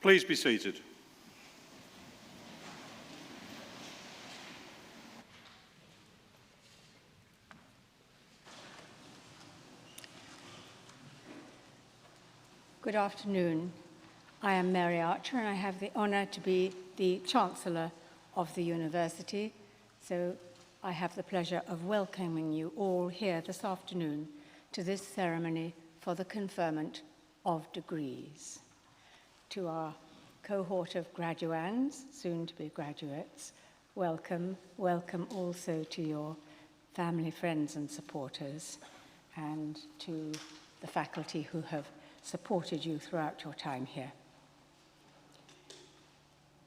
Please be seated. Good afternoon. I am Mary Archer and I have the honour to be the Chancellor of the University, so I have the pleasure of welcoming you all here this afternoon to this ceremony for the conferment of degrees. To our cohort of graduands, soon to be graduates, welcome. Welcome also to your family, friends and supporters, and to the faculty who have supported you throughout your time here.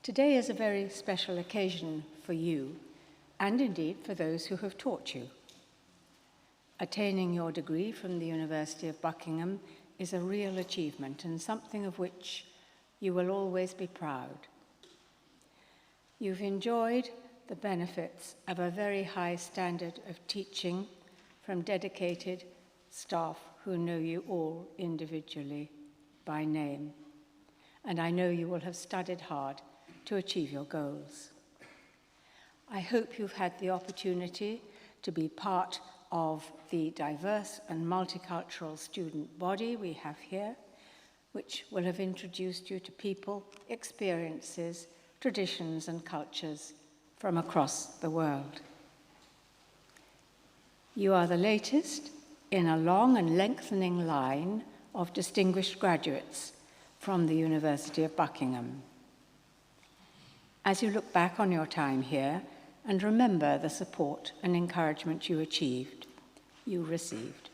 Today is a very special occasion for you, and indeed for those who have taught you. Attaining your degree from the University of Buckingham is a real achievement and something of which you will always be proud. You've enjoyed the benefits of a very high standard of teaching from dedicated staff who know you all individually by name. And I know you will have studied hard to achieve your goals. I hope you've had the opportunity to be part of the diverse and multicultural student body we have here, which will have introduced you to people, experiences, traditions and cultures from across the world. You are the latest in a long and lengthening line of distinguished graduates from the University of Buckingham. As you look back on your time here and remember the support and encouragement you received,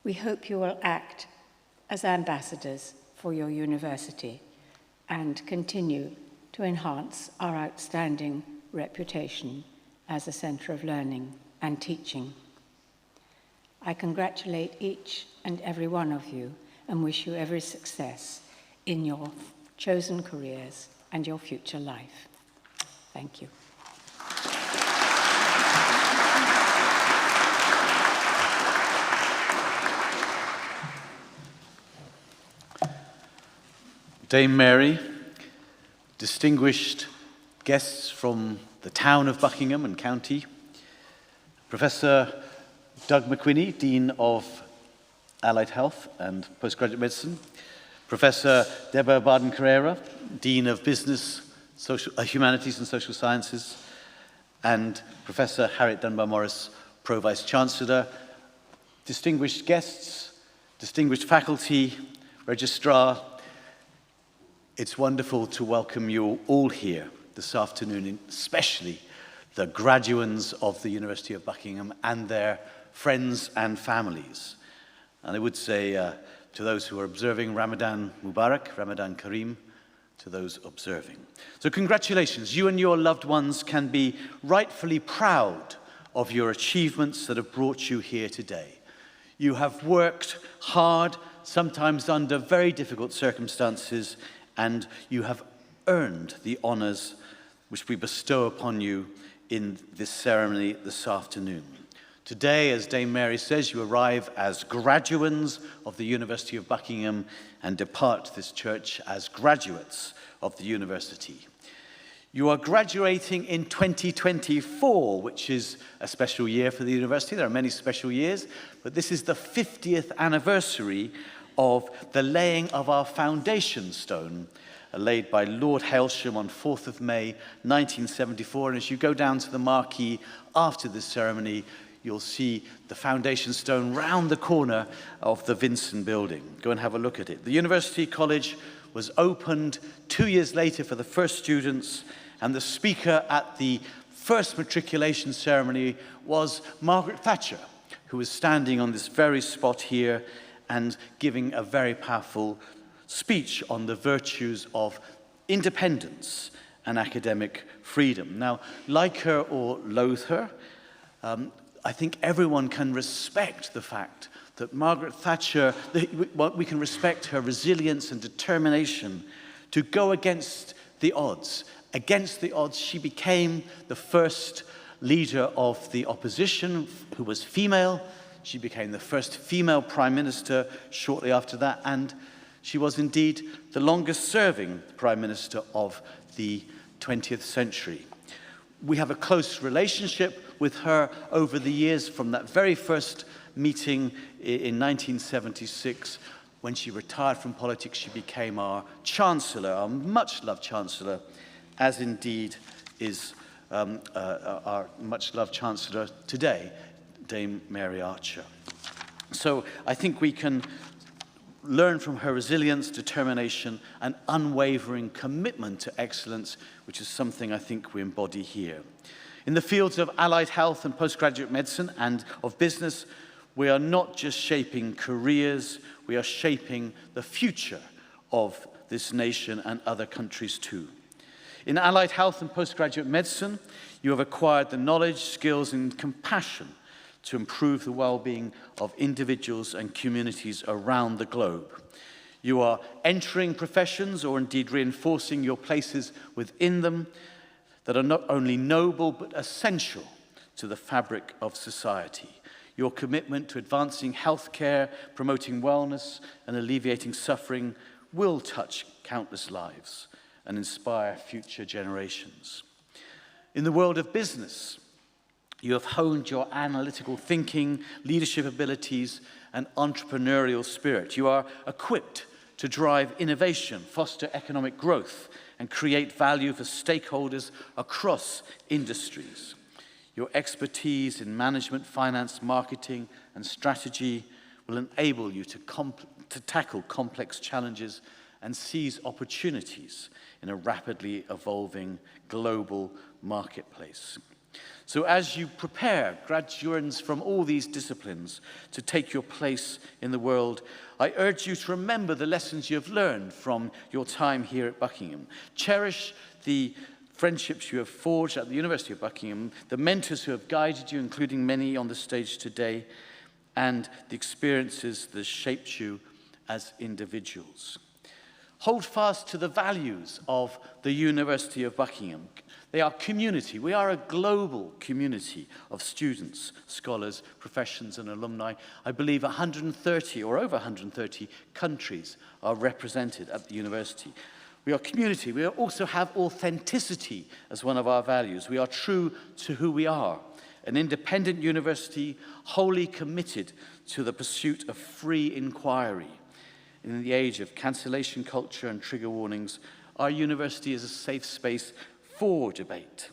we hope you will act as ambassadors for your university and continue to enhance our outstanding reputation as a centre of learning and teaching. I congratulate each and every one of you and wish you every success in your chosen careers and your future life. Thank you. Dame Mary, distinguished guests from the town of Buckingham and County, Professor Doug McWhinney, Dean of Allied Health and Postgraduate Medicine, Professor Deborah Barden-Carrera, Dean of Business, Humanities and Social Sciences, and Professor Harriet Dunbar-Morris, Pro-Vice Chancellor, distinguished guests, distinguished faculty, registrar. It's wonderful to welcome you all here this afternoon, especially the graduands of the University of Buckingham and their friends and families. And I would say to those who are observing, Ramadan Mubarak, Ramadan Kareem, to those observing. So congratulations, you and your loved ones can be rightfully proud of your achievements that have brought you here today. You have worked hard, sometimes under very difficult circumstances, and you have earned the honours which we bestow upon you in this ceremony this afternoon. Today, as Dame Mary says, you arrive as graduands of the University of Buckingham and depart this church as graduates of the university. You are graduating in 2024, which is a special year for the university. There are many special years, but this is the 50th anniversary of the laying of our foundation stone, laid by Lord Hailsham on 4th of May 1974. And as you go down to the marquee after this ceremony, you'll see the foundation stone round the corner of the Vinson building. Go and have a look at it. The University College was opened 2 years later for the first students, and the speaker at the first matriculation ceremony was Margaret Thatcher, who was standing on this very spot here and giving a very powerful speech on the virtues of independence and academic freedom. Now, like her or loathe her, I think everyone can respect the fact that Margaret Thatcher, we can respect her resilience and determination to go against the odds. Against the odds, she became the first leader of the opposition who was female. She became the first female prime minister shortly after that, and She was indeed the longest-serving Prime Minister of the 20th century. We have a close relationship with her over the years, from that very first meeting in 1976. When she retired from politics, she became our Chancellor, our much-loved Chancellor, as indeed is our much-loved Chancellor today, Dame Mary Archer. So I think we can learn from her resilience, determination, and unwavering commitment to excellence, which is something I think we embody here. In the fields of allied health and postgraduate medicine and of business, we are not just shaping careers, we are shaping the future of this nation and other countries too. In allied health and postgraduate medicine, you have acquired the knowledge, skills, and compassion to improve the well-being of individuals and communities around the globe. You are entering professions, or indeed reinforcing your places within them, that are not only noble but essential to the fabric of society. Your commitment to advancing healthcare, promoting wellness, and alleviating suffering will touch countless lives and inspire future generations. In the world of business, you have honed your analytical thinking, leadership abilities, and entrepreneurial spirit. You are equipped to drive innovation, foster economic growth, and create value for stakeholders across industries. Your expertise in management, finance, marketing, and strategy will enable you to tackle complex challenges and seize opportunities in a rapidly evolving global marketplace. So as you prepare graduates from all these disciplines to take your place in the world, I urge you to remember the lessons you have learned from your time here at Buckingham. Cherish the friendships you have forged at the University of Buckingham, the mentors who have guided you, including many on the stage today, and the experiences that shaped you as individuals. Hold fast to the values of the University of Buckingham. They are community. We are a global community of students, scholars, professions, and alumni. I believe 130 or over 130 countries are represented at the university. We are community. We also have authenticity as one of our values. We are true to who we are, an independent university wholly committed to the pursuit of free inquiry. In the age of cancellation culture and trigger warnings, our university is a safe space for debate.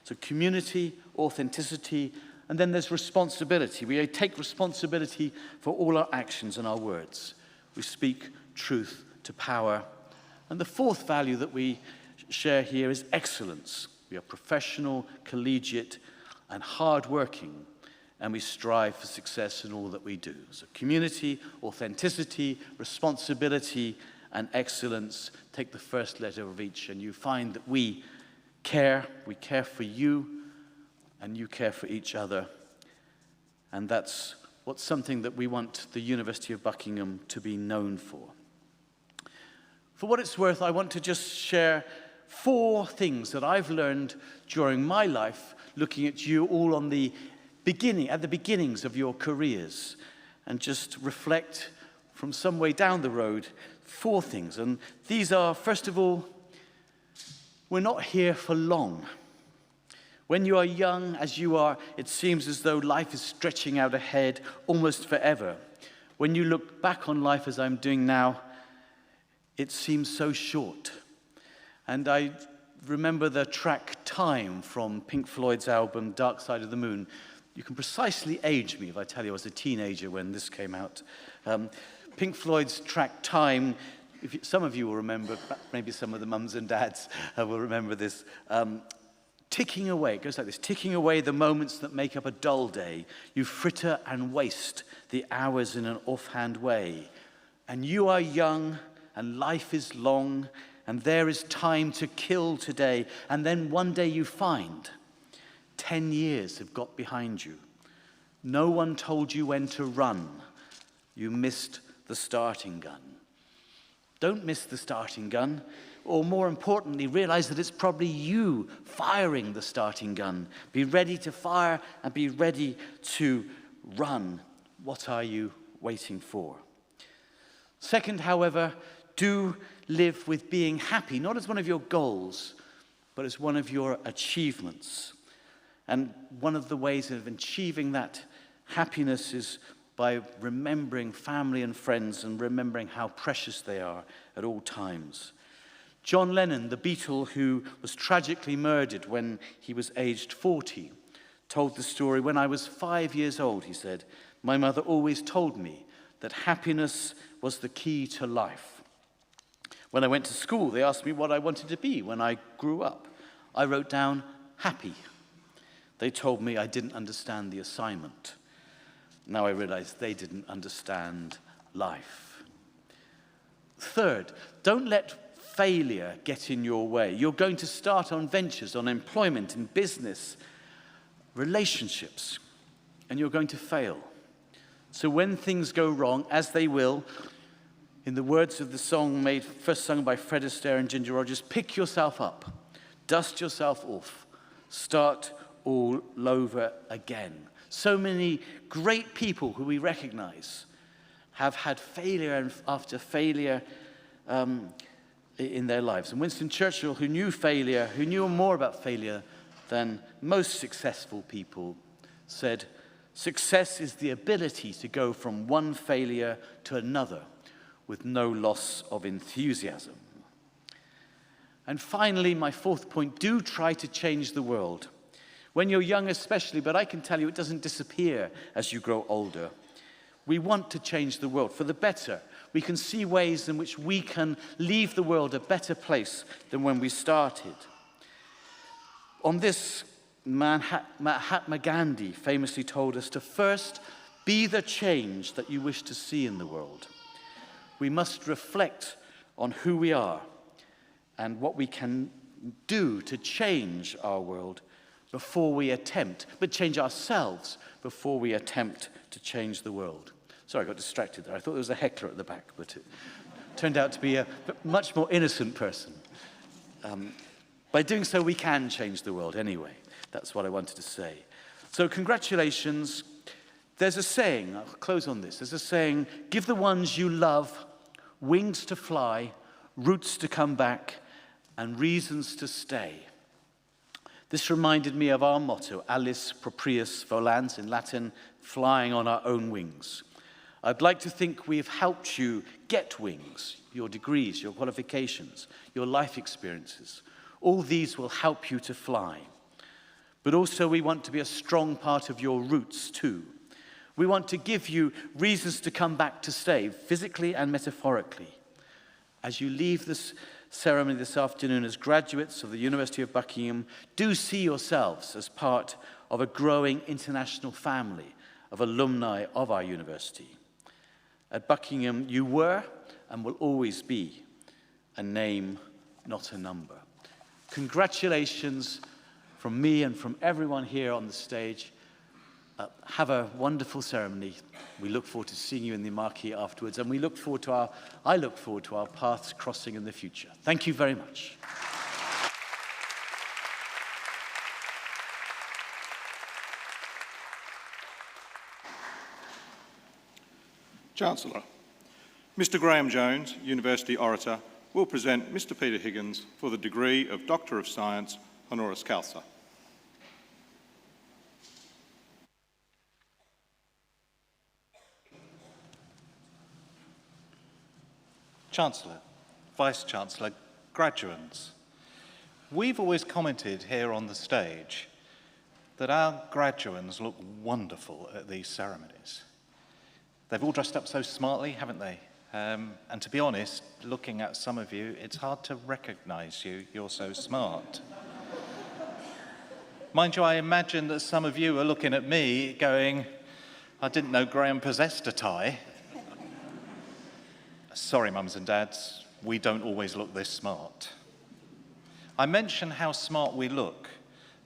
So community, authenticity, and then there's responsibility. We take responsibility for all our actions and our words. We speak truth to power. And the fourth value that we share here is excellence. We are professional, collegiate, and hardworking, and we strive for success in all that we do. So community, authenticity, responsibility, and excellence take the first letter of each, and you find that we care for you, and you care for each other. And that's what's something that we want the University of Buckingham to be known for. For what it's worth, I want to just share 4 things that I've learned during my life, looking at you all at the beginnings of your careers, and just reflect from some way down the road 4 things. And these are, first of all, we're not here for long. When you are young, as you are, it seems as though life is stretching out ahead almost forever. When you look back on life as I'm doing now, it seems so short. And I remember the track Time from Pink Floyd's album Dark Side of the Moon. You can precisely age me if I tell you I was a teenager when this came out. Pink Floyd's track Time, some of you will remember, maybe some of the mums and dads will remember this. Ticking away, it goes like this: ticking away the moments that make up a dull day. You fritter and waste the hours in an offhand way. And you are young, and life is long, and there is time to kill today. And then one day you find 10 years have got behind you. No one told you when to run. You missed the starting gun. Don't miss the starting gun, or more importantly, realize that it's probably you firing the starting gun. Be ready to fire and be ready to run. What are you waiting for? Second, however, do live with being happy, not as one of your goals, but as one of your achievements. And one of the ways of achieving that happiness is by remembering family and friends and remembering how precious they are at all times. John Lennon, the Beatle who was tragically murdered when he was aged 40, told the story, "When I was 5 years old," he said, "my mother always told me that happiness was the key to life. When I went to school, they asked me what I wanted to be when I grew up. I wrote down happy. They told me I didn't understand the assignment. Now I realize they didn't understand life." Third, don't let failure get in your way. You're going to start on ventures, on employment, in business, relationships, and you're going to fail. So when things go wrong, as they will, in the words of the song first sung by Fred Astaire and Ginger Rogers, pick yourself up, dust yourself off, start all over again. So many great people who we recognize have had failure after failure in their lives. And Winston Churchill, who knew more about failure than most successful people, said, "Success is the ability to go from one failure to another with no loss of enthusiasm." And finally, my fourth point, do try to change the world. When you're young especially, but I can tell you it doesn't disappear as you grow older. We want to change the world for the better. We can see ways in which we can leave the world a better place than when we started. On this, Mahatma Gandhi famously told us to first be the change that you wish to see in the world. We must reflect on who we are and what we can do to change our world before we change ourselves before we attempt to change the world. Sorry, I got distracted there. I thought there was a heckler at the back, but it turned out to be a much more innocent person. By doing so, we can change the world anyway. That's what I wanted to say. So congratulations. There's a saying, I'll close on this. There's a saying, give the ones you love wings to fly, roots to come back, and reasons to stay. This reminded me of our motto, Alice proprius volans, in Latin, flying on our own wings. I'd like to think we've helped you get wings, your degrees, your qualifications, your life experiences. All these will help you to fly. But also we want to be a strong part of your roots too. We want to give you reasons to come back to stay, physically and metaphorically. As you leave this ceremony this afternoon as graduates of the University of Buckingham, do see yourselves as part of a growing international family of alumni of our university. At Buckingham, you were and will always be a name, not a number. Congratulations from me and from everyone here on the stage. Have a wonderful ceremony. We look forward to seeing you in the marquee afterwards, and I look forward to our paths crossing in the future. Thank you very much. Chancellor, Mr. Graham Jones, University Orator, will present Mr. Peter Higgins for the degree of Doctor of Science, honoris causa. Chancellor, Vice-Chancellor, graduands, we've always commented here on the stage that our graduands look wonderful at these ceremonies. They've all dressed up so smartly, haven't they? And to be honest, looking at some of you, it's hard to recognise you. You're so smart. Mind you, I imagine that some of you are looking at me going, I didn't know Graham possessed a tie. Sorry, mums and dads, we don't always look this smart. I mention how smart we look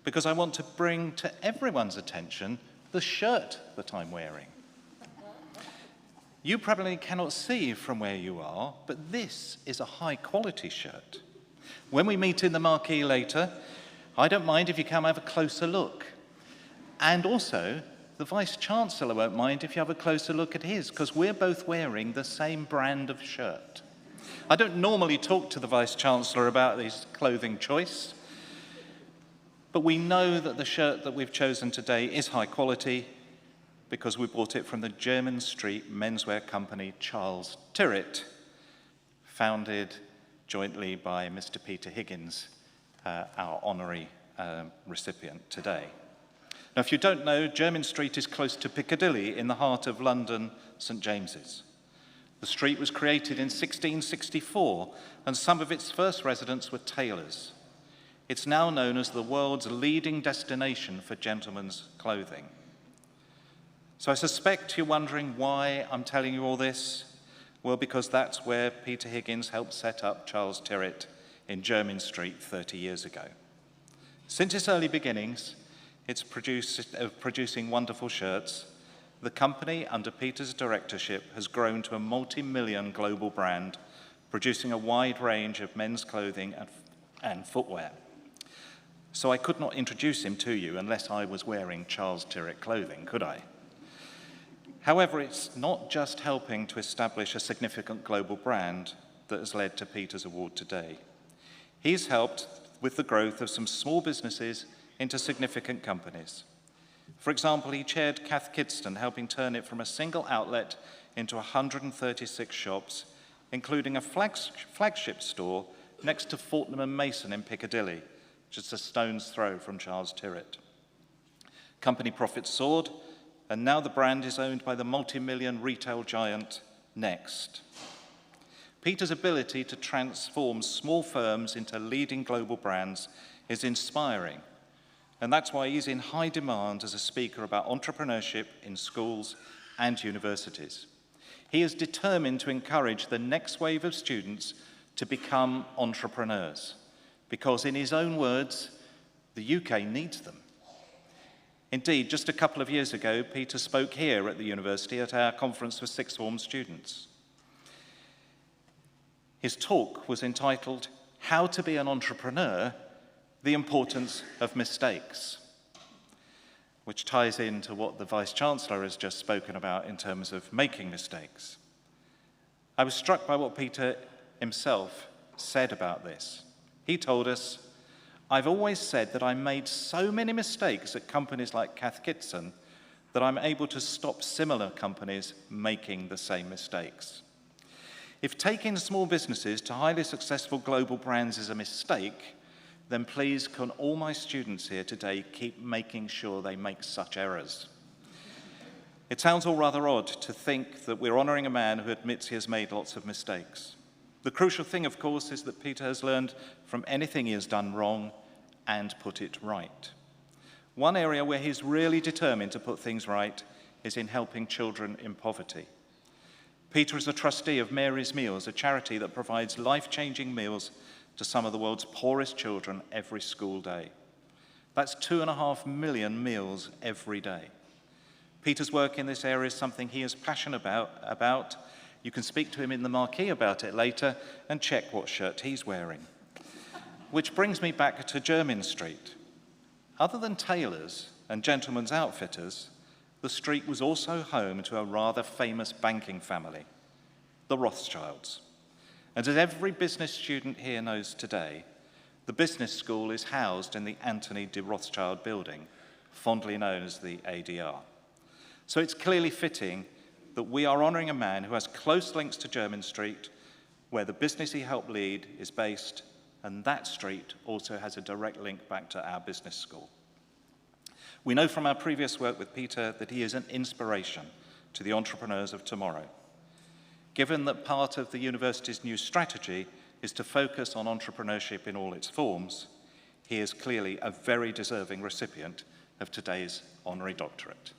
because I want to bring to everyone's attention the shirt that I'm wearing. You probably cannot see from where you are, but this is a high-quality shirt. When we meet in the marquee later, I don't mind if you come have a closer look. And also, the Vice-Chancellor won't mind if you have a closer look at his, because we're both wearing the same brand of shirt. I don't normally talk to the Vice-Chancellor about his clothing choice, but we know that the shirt that we've chosen today is high quality because we bought it from the Jermyn Street menswear company Charles Tyrwhitt, founded jointly by Mr. Peter Higgins, our honorary recipient today. Now, if you don't know, Jermyn Street is close to Piccadilly in the heart of London, St. James's. The street was created in 1664, and some of its first residents were tailors. It's now known as the world's leading destination for gentlemen's clothing. So I suspect you're wondering why I'm telling you all this. Well, because that's where Peter Higgins helped set up Charles Tyrwhitt in Jermyn Street 30 years ago. Since its early beginnings, it's producing wonderful shirts. The company, under Peter's directorship, has grown to a multi-million global brand, producing a wide range of men's clothing and footwear. So I could not introduce him to you unless I was wearing Charles Tyrwhitt clothing, could I? However, it's not just helping to establish a significant global brand that has led to Peter's award today. He's helped with the growth of some small businesses into significant companies. For example, he chaired Cath Kidston, helping turn it from a single outlet into 136 shops, including a flagship store next to Fortnum & Mason in Piccadilly, just a stone's throw from Charles Tyrwhitt. Company profits soared, and now the brand is owned by the multi-million retail giant Next. Peter's ability to transform small firms into leading global brands is inspiring, and that's why he's in high demand as a speaker about entrepreneurship in schools and universities. He is determined to encourage the next wave of students to become entrepreneurs, because in his own words, the UK needs them. Indeed, just a couple of years ago, Peter spoke here at the university at our conference for sixth form students. His talk was entitled, "How to Be an Entrepreneur, the Importance of Mistakes," which ties into what the Vice-Chancellor has just spoken about in terms of making mistakes. I was struck by what Peter himself said about this. He told us, "I've always said that I made so many mistakes at companies like Cath Kidston that I'm able to stop similar companies making the same mistakes. If taking small businesses to highly successful global brands is a mistake, then please can all my students here today keep making sure they make such errors." It sounds all rather odd to think that we're honouring a man who admits he has made lots of mistakes. The crucial thing, of course, is that Peter has learned from anything he has done wrong and put it right. One area where he's really determined to put things right is in helping children in poverty. Peter is a trustee of Mary's Meals, a charity that provides life-changing meals to some of the world's poorest children every school day. That's 2.5 million meals every day. Peter's work in this area is something he is passionate about. You can speak to him in the marquee about it later and check what shirt he's wearing. Which brings me back to Jermyn Street. Other than tailors and gentlemen's outfitters, the street was also home to a rather famous banking family, the Rothschilds. And as every business student here knows today, the business school is housed in the Anthony de Rothschild building, fondly known as the ADR. So it's clearly fitting that we are honouring a man who has close links to Jermyn Street, where the business he helped lead is based, and that street also has a direct link back to our business school. We know from our previous work with Peter that he is an inspiration to the entrepreneurs of tomorrow. Given that part of the university's new strategy is to focus on entrepreneurship in all its forms, he is clearly a very deserving recipient of today's honorary doctorate.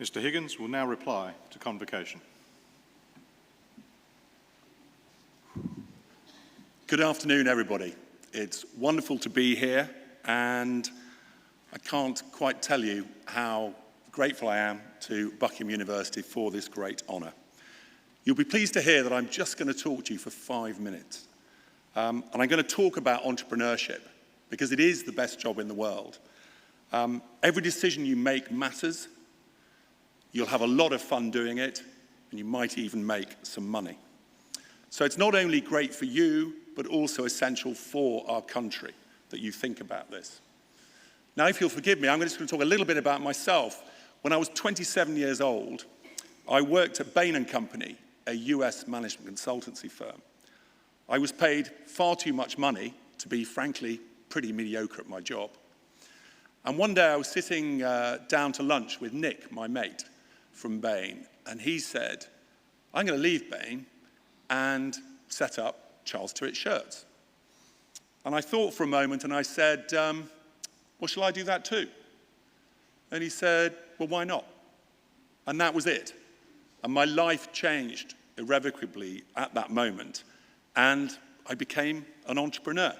Mr Higgins will now reply to convocation. Good afternoon, everybody. It's wonderful to be here, and I can't quite tell you how grateful I am to Buckingham University for this great honour. You'll be pleased to hear that I'm just going to talk to you for 5 minutes. And I'm going to talk about entrepreneurship, because it is the best job in the world. Every decision you make matters. You'll have a lot of fun doing it, and you might even make some money. So it's not only great for you, but also essential for our country that you think about this. Now, if you'll forgive me, I'm just going to talk a little bit about myself. When I was 27 years old, I worked at Bain & Company, a US management consultancy firm. I was paid far too much money to be, frankly, pretty mediocre at my job. And one day I was sitting down to lunch with Nick, my mate from Bain, and he said, I'm going to leave Bain and set up Charles Tyrwhitt Shirts. And I thought for a moment and I said, well, shall I do that too? And he said, well, why not? And that was it. And my life changed irrevocably at that moment, and I became an entrepreneur.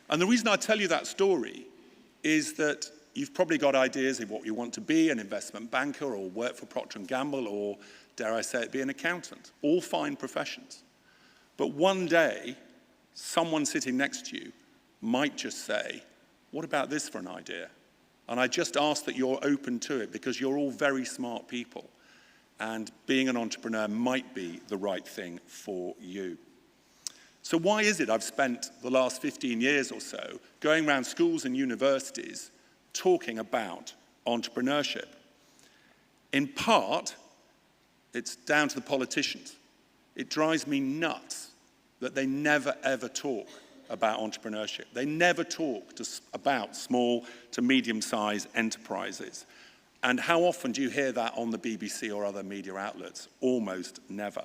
And the reason I tell you that story is that you've probably got ideas of what you want to be, an investment banker or work for Procter & Gamble or, dare I say it, be an accountant. All fine professions. But one day, someone sitting next to you might just say, what about this for an idea? And I just ask that you're open to it, because you're all very smart people. And being an entrepreneur might be the right thing for you. So why is it I've spent the last 15 years or so going around schools and universities talking about entrepreneurship? In part, it's down to the politicians. It drives me nuts that they never, ever talk about entrepreneurship. They never talk about small to medium-sized enterprises. And how often do you hear that on the BBC or other media outlets? Almost never.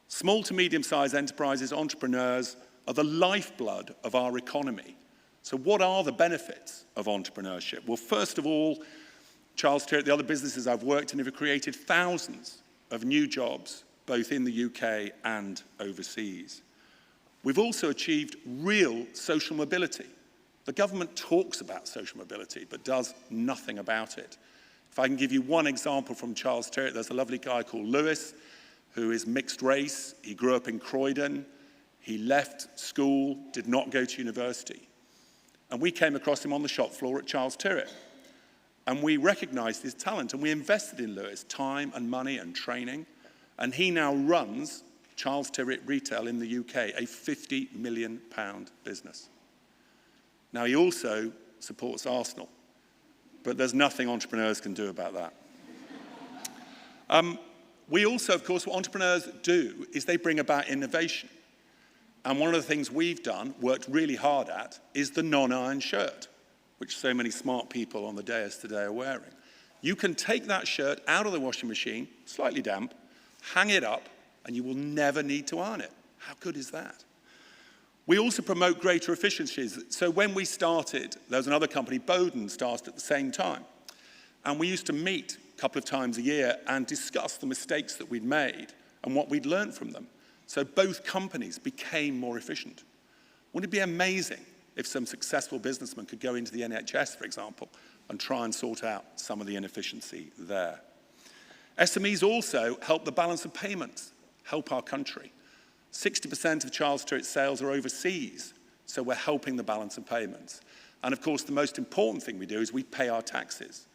Small to medium-sized enterprises, entrepreneurs, are the lifeblood of our economy. So what are the benefits of entrepreneurship? Well, first of all, Charles Tyrwhitt, the other businesses I've worked in, have created thousands of new jobs, both in the UK and overseas. We've also achieved real social mobility. The government talks about social mobility, but does nothing about it. If I can give you one example from Charles Tyrwhitt, there's a lovely guy called Lewis, who is mixed race. He grew up in Croydon. He left school, did not go to university. And we came across him on the shop floor at Charles Tyrwhitt. And we recognized his talent, and we invested in Lewis, time and money and training. And he now runs Charles Tyrwhitt Retail in the UK, a £50 million business. Now, he also supports Arsenal, but there's nothing entrepreneurs can do about that. We also, of course, what entrepreneurs do is they bring about innovation. And one of the things we've done, worked really hard at, is the non-iron shirt, which so many smart people on the dais today are wearing. You can take that shirt out of the washing machine, slightly damp, hang it up, and you will never need to iron it. How good is that? We also promote greater efficiencies. So when we started, there was another company, Bowden, started at the same time. And we used to meet a couple of times a year and discuss the mistakes that we'd made and what we'd learned from them. So both companies became more efficient. Wouldn't it be amazing if some successful businessman could go into the NHS, for example, and try and sort out some of the inefficiency there? SMEs also help the balance of payments, help our country. 60% of Charles Tyrwhitt sales are overseas, so we're helping the balance of payments. And of course, the most important thing we do is we pay our taxes.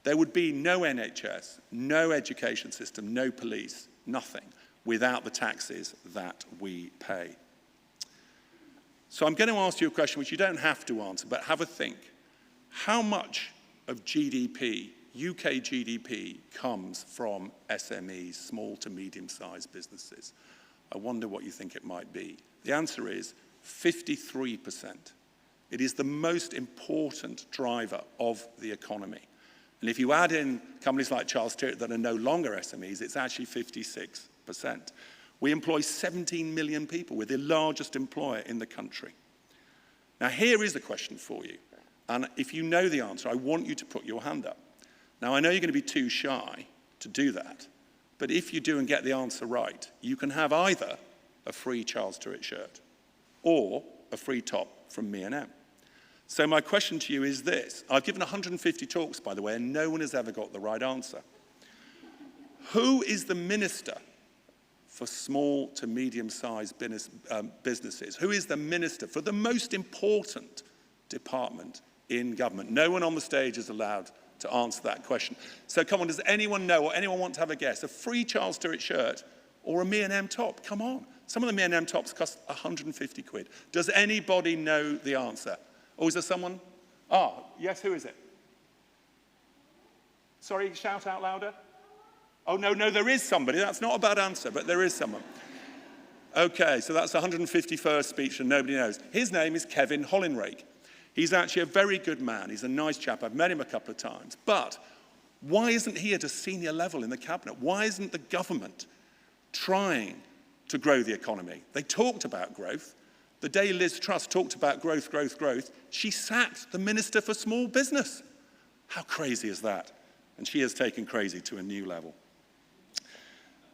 There would be no NHS, no education system, no police, nothing, without the taxes that we pay. So I'm going to ask you a question which you don't have to answer, but have a think. How much of GDP, UK GDP, comes from SMEs, small to medium-sized businesses? I wonder what you think it might be. The answer is 53%. It is the most important driver of the economy. And if you add in companies like Charles Tyrwhitt that are no longer SMEs, it's actually 56%. We employ 17 million people. We're the largest employer in the country. Now, here is a question for you. And if you know the answer, I want you to put your hand up. Now, I know you're going to be too shy to do that, but if you do and get the answer right, you can have either a free Charles Stewart shirt or a free top from M&M. So my question to you is this. I've given 150 talks, by the way, and no one has ever got the right answer. Who is the minister for small to medium-sized businesses? Who is the minister for the most important department in government? No one on the stage is allowed to answer that question. So come on, does anyone know or anyone want to have a guess? A free Charles Stewart shirt or a M&M top? Come on. Some of the M&M tops cost 150 quid. Does anybody know the answer? Or is there someone? Ah, yes, who is it? Sorry, shout out louder. Oh, no, there is somebody. That's not a bad answer, but there is someone. Okay, so that's the 151st speech and nobody knows. His name is Kevin Hollinrake. He's actually a very good man. He's a nice chap. I've met him a couple of times. But why isn't he at a senior level in the cabinet? Why isn't the government trying to grow the economy? They talked about growth. The day Liz Truss talked about growth, she sacked the Minister for Small Business. How crazy is that? And she has taken crazy to a new level.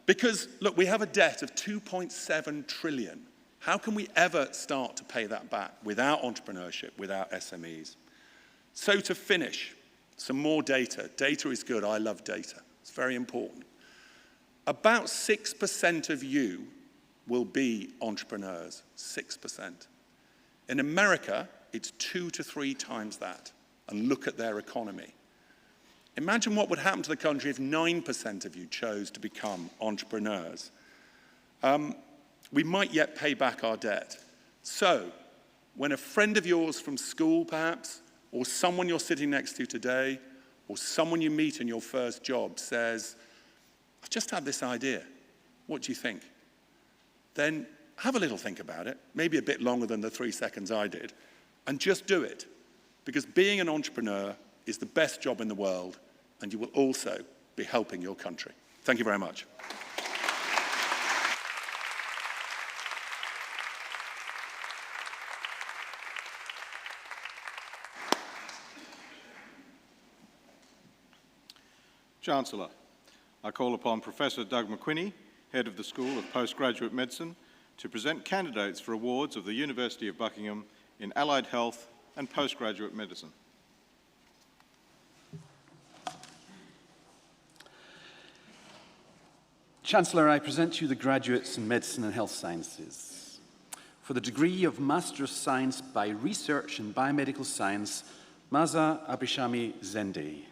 Because, look, we have a debt of 2.7 trillion. How can we ever start to pay that back without entrepreneurship, without SMEs? So to finish, some more data. Data is good. I love data. It's very important. About 6% of you will be entrepreneurs. 6%. In America, it's 2 to 3 times that. And look at their economy. Imagine what would happen to the country if 9% of you chose to become entrepreneurs. We might yet pay back our debt. So, when a friend of yours from school, perhaps, or someone you're sitting next to today, or someone you meet in your first job says, I've just had this idea, what do you think? Then have a little think about it, maybe a bit longer than the 3 seconds I did, and just do it. Because being an entrepreneur is the best job in the world, and you will also be helping your country. Thank you very much. Chancellor, I call upon Professor Doug McQuinney, Head of the School of Postgraduate Medicine, to present candidates for awards of the University of Buckingham in Allied Health and Postgraduate Medicine. Chancellor, I present to you the graduates in Medicine and Health Sciences. For the degree of Master of Science by Research in Biomedical Science, Maza Abishami Zende.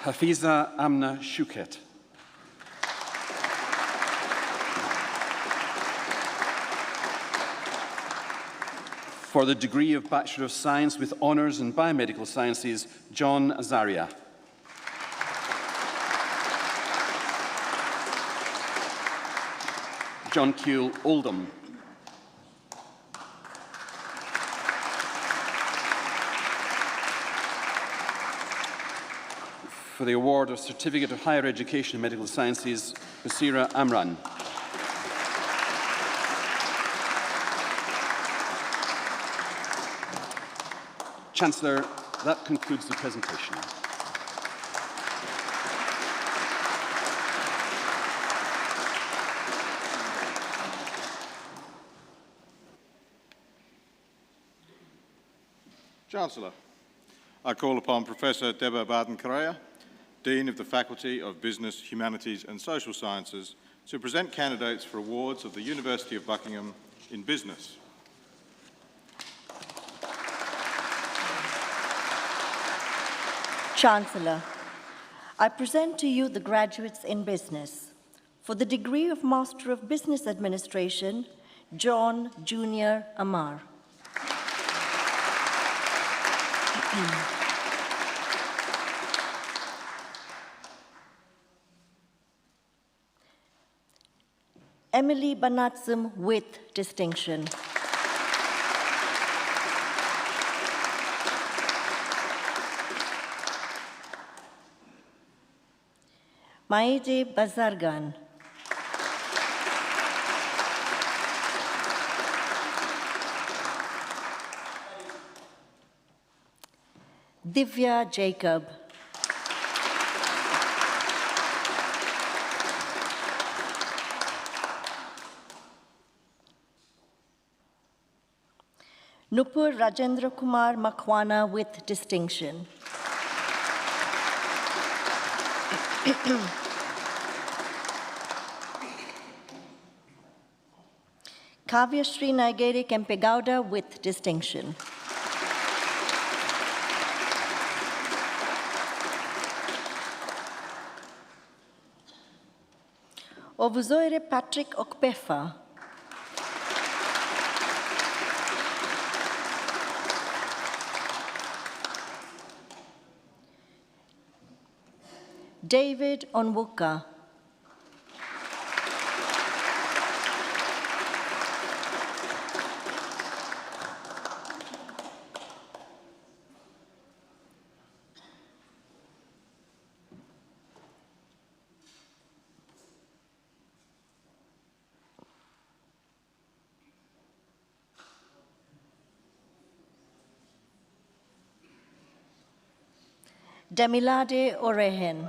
Hafiza Amna Shuket. For the degree of Bachelor of Science with Honours in Biomedical Sciences, John Azaria. John Kuehl Oldham. For the award of Certificate of Higher Education in Medical Sciences, Basira Amran. Chancellor, that concludes the presentation. Chancellor, I call upon Professor Debra Barden-Correa, Dean of the Faculty of Business, Humanities and Social Sciences, to present candidates for awards of the University of Buckingham in Business. Chancellor, I present to you the graduates in business. For the degree of Master of Business Administration, John Junior Amar. Emily Banatsum with distinction. Maide Bazargan. Divya Jacob. Nupur Rajendra Kumar Makwana with distinction. Kavya Sri Naigeri Kempegowda with distinction. Ovuzoire Patrick Okpefa. David Onwuka. Demilade Orehen.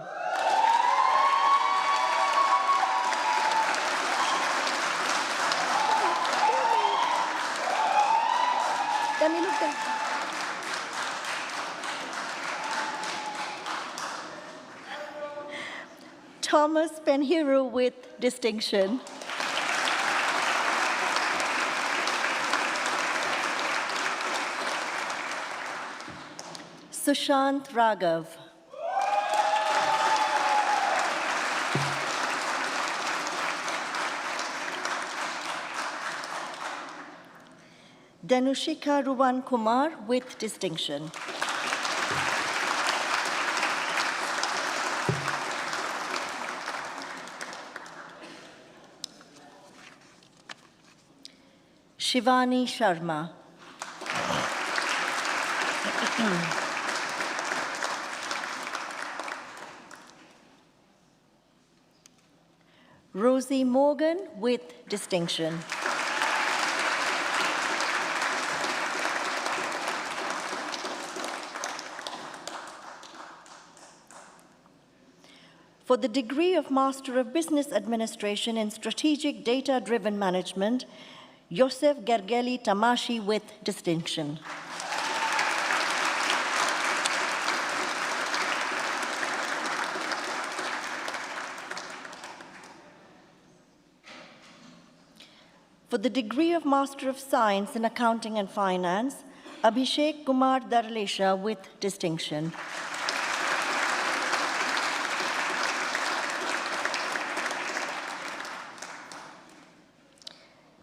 Thomas Penhiro with distinction. Sushant Raghav. Danushika Ruwan Kumar with distinction. Shivani Sharma. Rosie Morgan with distinction. For the degree of Master of Business Administration in Strategic Data-Driven Management, Yosef Gergely Tamashi with distinction. For the degree of Master of Science in Accounting and Finance, Abhishek Kumar Darlesha with distinction.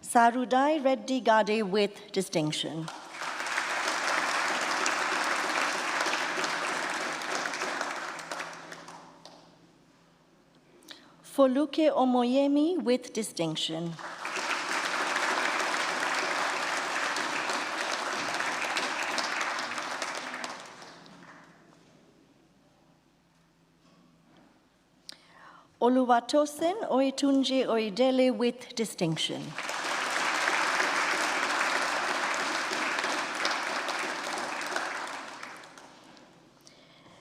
Sarudai Reddy Gade with distinction. Foluke Omoyemi with distinction. Oluwatosin Oyetunji Oyedele with distinction.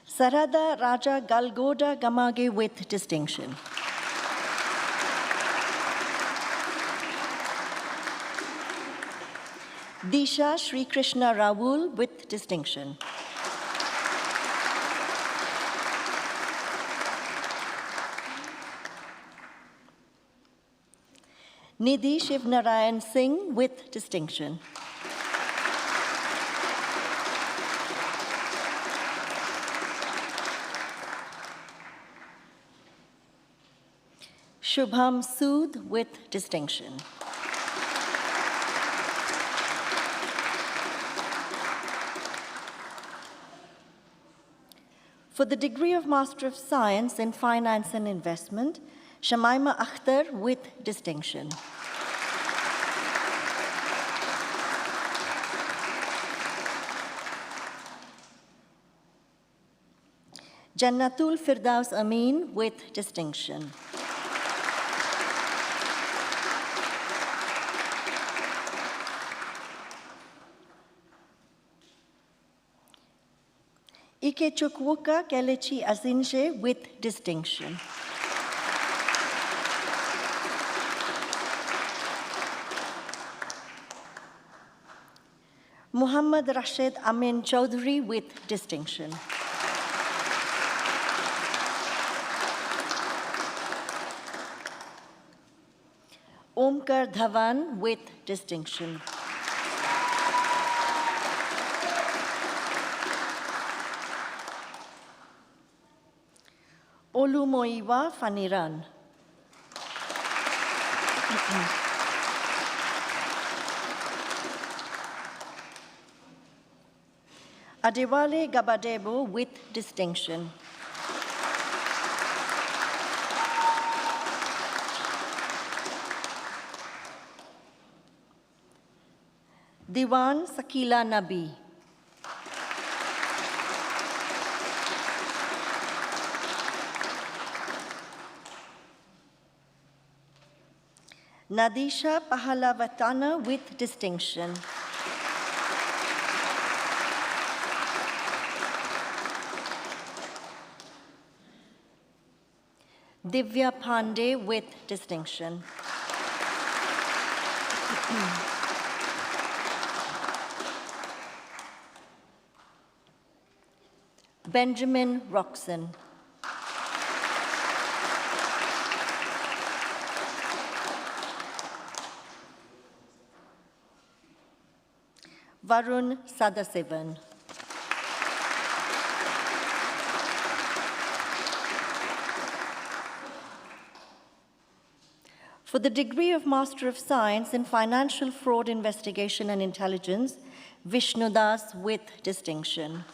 Sarada Raja Galgoda Gamage with distinction. Disha Sri Krishna Raul with distinction. Nidhi Shivnarayan Singh with distinction. Shubham Sood with distinction. For the degree of Master of Science in Finance and Investment, Shamaima Akhtar with distinction. Jannatul Firdaus Amin with distinction. Ikechukwoka Kelechi Azinje with distinction. Muhammad Rashid Amin Chaudhry with distinction. Omkar Dhawan with distinction. Olumoiwa Faniran. Adewale Gabadebo with distinction. Diwan Sakila Nabi. Nadisha Pahalavatana with distinction. Divya Pandey with distinction. Benjamin Roxon. Varun Sadasivan. For the degree of Master of Science in Financial Fraud Investigation and Intelligence, Vishnu Das with distinction.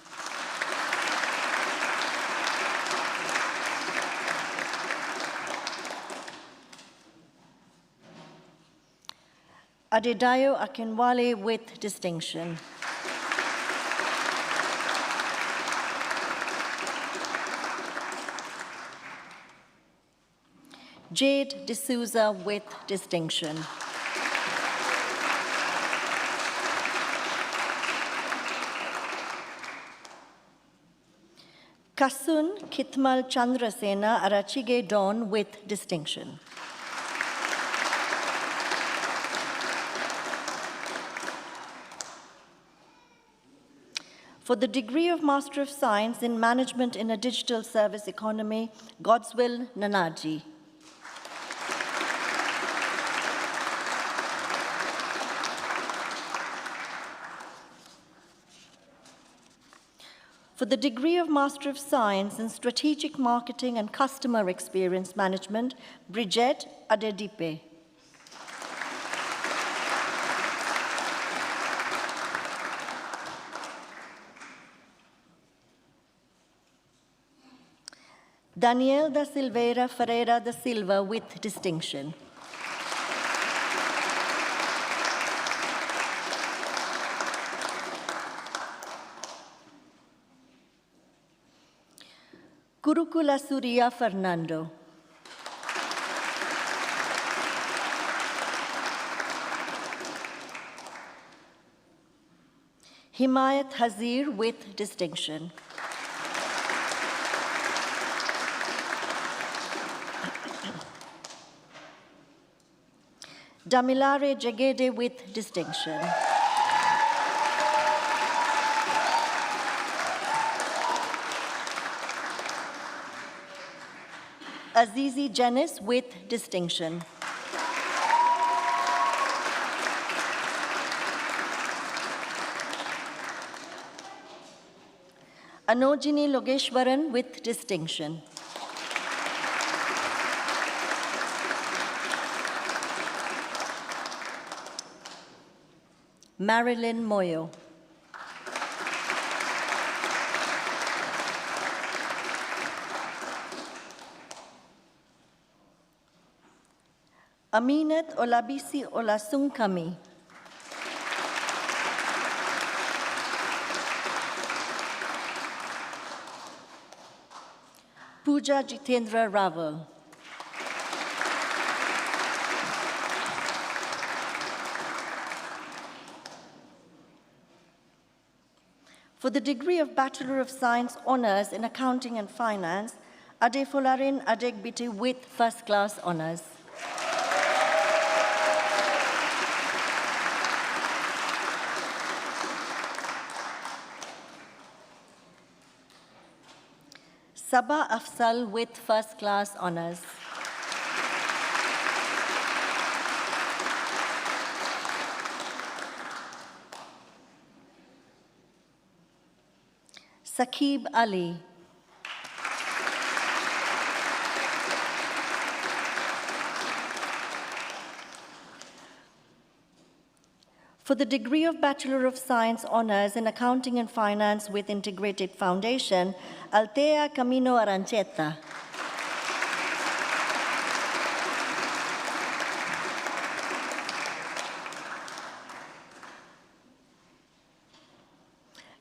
Adedayo Akinwale with distinction. Jade D'Souza with distinction. Kasun Kitmal Chandrasena Arachige Don with distinction. For the degree of Master of Science in Management in a Digital Service Economy, Godswill Nanaji. For the degree of Master of Science in Strategic Marketing and Customer Experience Management, Bridget Adedipe. Daniel da Silveira Ferreira da Silva with distinction. Kurukula Surya Fernando. Himayat Hazir with distinction. Damilare Jagede with distinction. Azizi Janice with distinction. Anojini Logeshwaran with distinction. Marilyn Moyo. Aminat Olabisi Olasunkami. Pooja Jitendra Raval. For For the degree of Bachelor of Science Honours in Accounting and Finance, Adefolarin Adegbite with First Class Honours. Sabah Afzal with First Class Honours. Saqib Ali. For the degree of Bachelor of Science Honours in Accounting and Finance with Integrated Foundation, Altea Camino Arancheta.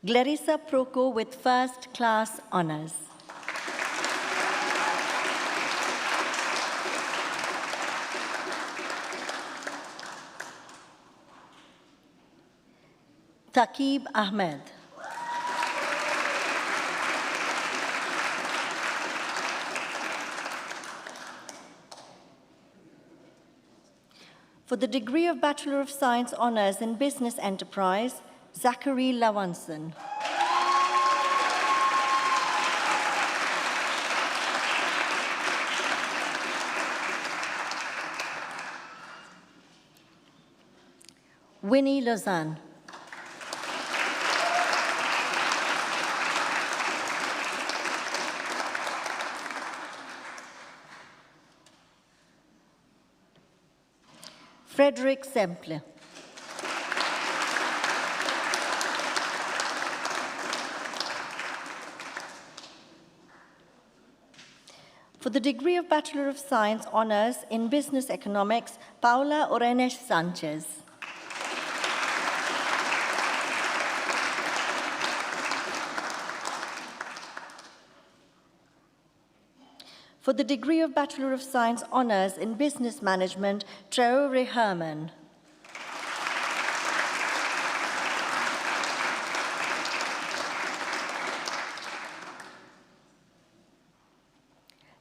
Clarissa Proco with First Class Honours. Taqib Ahmed. For the degree of Bachelor of Science Honours in Business Enterprise, Zachary Lawanson. Winnie Lausanne. Frederick Semple. For the degree of Bachelor of Science Honours in Business Economics, Paula Orenes Sanchez. For the degree of Bachelor of Science Honours in Business Management, Traore Herman.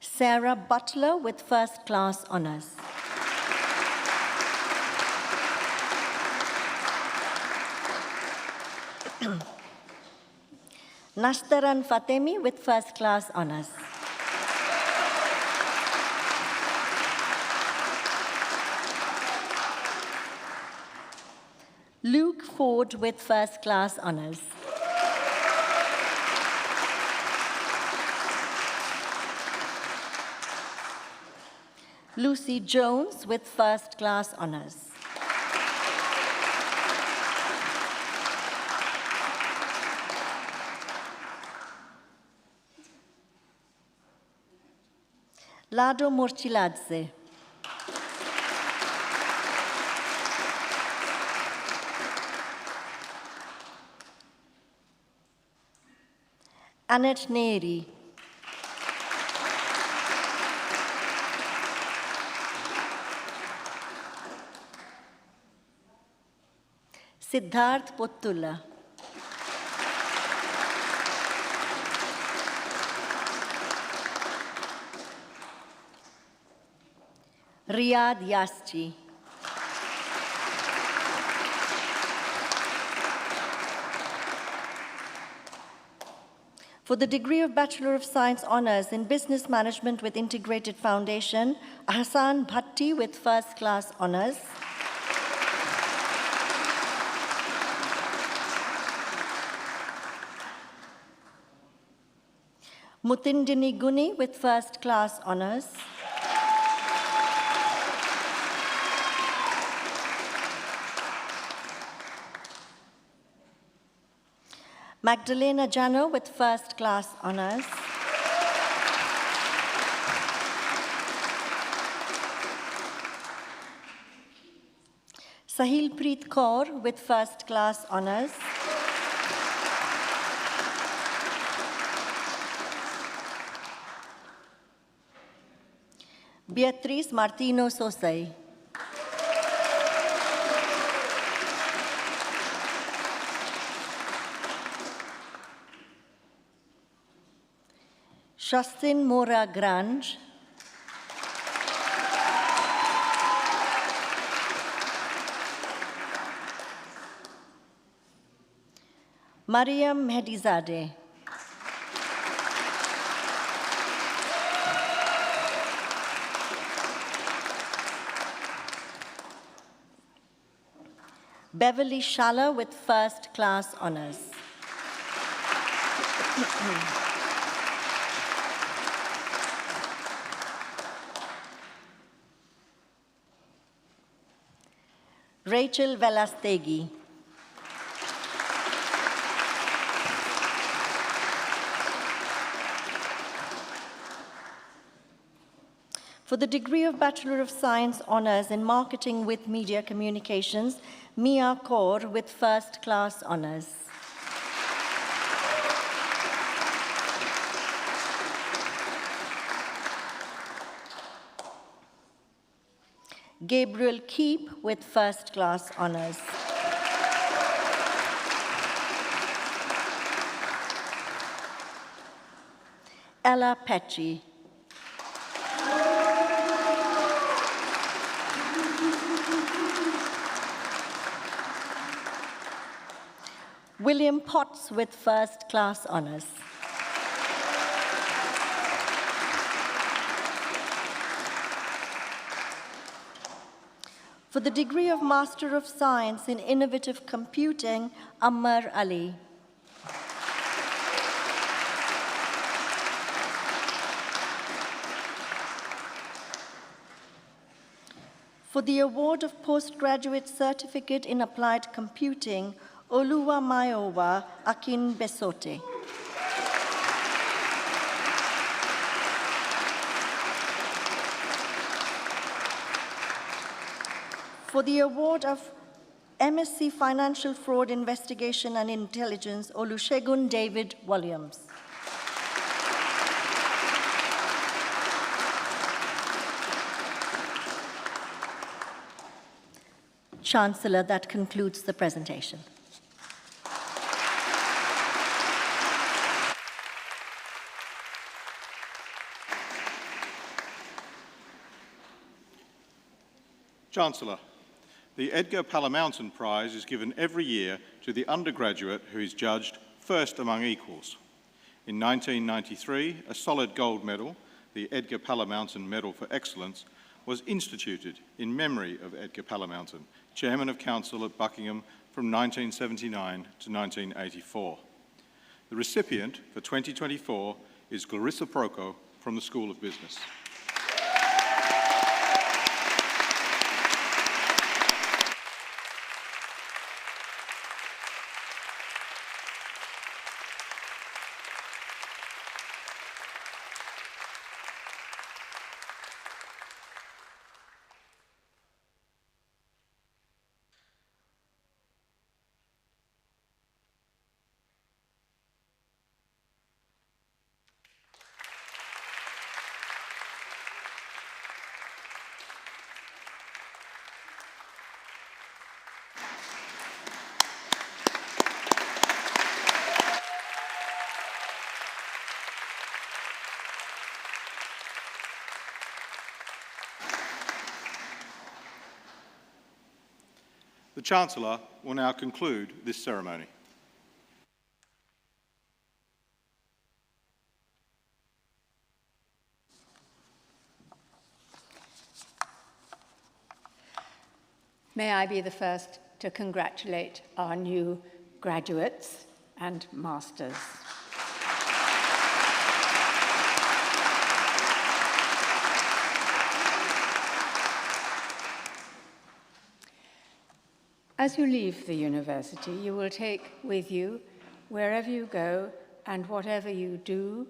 Sarah Butler with First Class Honours. Nashtaran Fatemi with First Class Honours. Luke Ford with First Class Honours. Lucy Jones with First Class Honours. Lado Morchiladze. Annette Neri. Siddharth Pottula. Riyad Yaschi. For the degree of Bachelor of Science Honours in Business Management with Integrated Foundation, Ahsan Bhatti with First Class Honours. Mutindini Guni with First Class Honours. Magdalena Jano with First Class Honours. Sahil Preet Kaur with First Class Honours. Beatriz Martino Sosay. Justin Mora Grange, Mariam Mehdizadeh, Beverly Schaller with first class honors. Rachel Velastegui, for the degree of Bachelor of Science honors in Marketing with Media Communications, Mia Kaur with first class honors. Gabriel Keep with first class honors. Ella Petchy. William Potts with first class honors. For the degree of Master of Science in Innovative Computing, Ammar Ali. For the award of Postgraduate Certificate in Applied Computing, Oluwa Mayowa Akin Besote. For the award of MSc Financial Fraud Investigation and Intelligence, Olusegun David Williams. Chancellor, that concludes the presentation. Chancellor, the Edgar Palamountain Prize is given every year to the undergraduate who is judged first among equals. In 1993, a solid gold medal, the Edgar Palamountain Medal for Excellence, was instituted in memory of Edgar Palamountain, Chairman of Council at Buckingham from 1979 to 1984. The recipient for 2024 is Clarissa Proco from the School of Business. The Chancellor will now conclude this ceremony. May I be the first to congratulate our new graduates and masters. As you leave the university, you will take with you, wherever you go and whatever you do,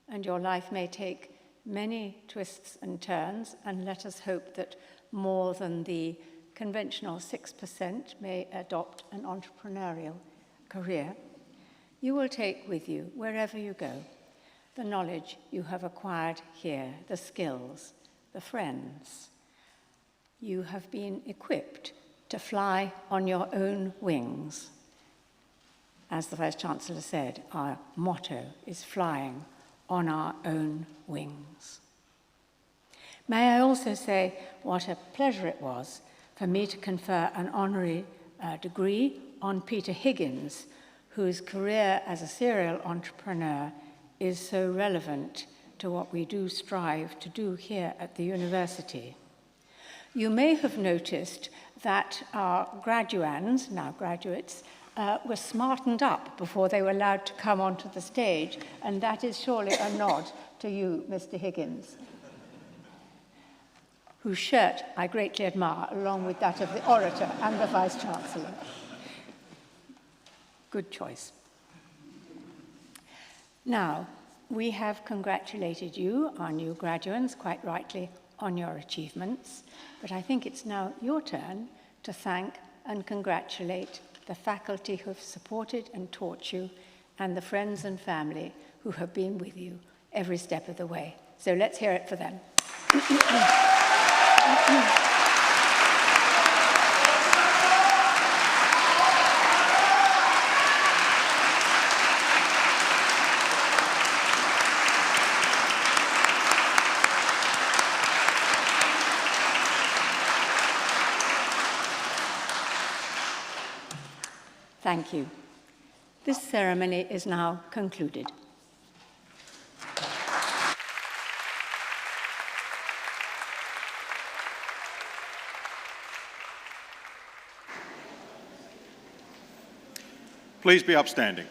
and your life may take many twists and turns, and let us hope that more than the conventional 6% may adopt an entrepreneurial career. You will take with you, wherever you go, the knowledge you have acquired here, the skills, the friends. You have been equipped to fly on your own wings. As the Vice-Chancellor said, our motto is flying on our own wings. May I also say what a pleasure it was for me to confer an honorary degree on Peter Higgins, whose career as a serial entrepreneur is so relevant to what we do strive to do here at the university. You may have noticed that our graduands, now graduates, were smartened up before they were allowed to come onto the stage, and that is surely a nod to you, Mr. Higgins, whose shirt I greatly admire, along with that of the orator and the Vice-Chancellor. Good choice. Now, we have congratulated you, our new graduates, quite rightly, on your achievements, but I think it's now your turn to thank and congratulate the faculty who have supported and taught you, and the friends and family who have been with you every step of the way. So let's hear it for them. Thank you. This ceremony is now concluded. Please be upstanding.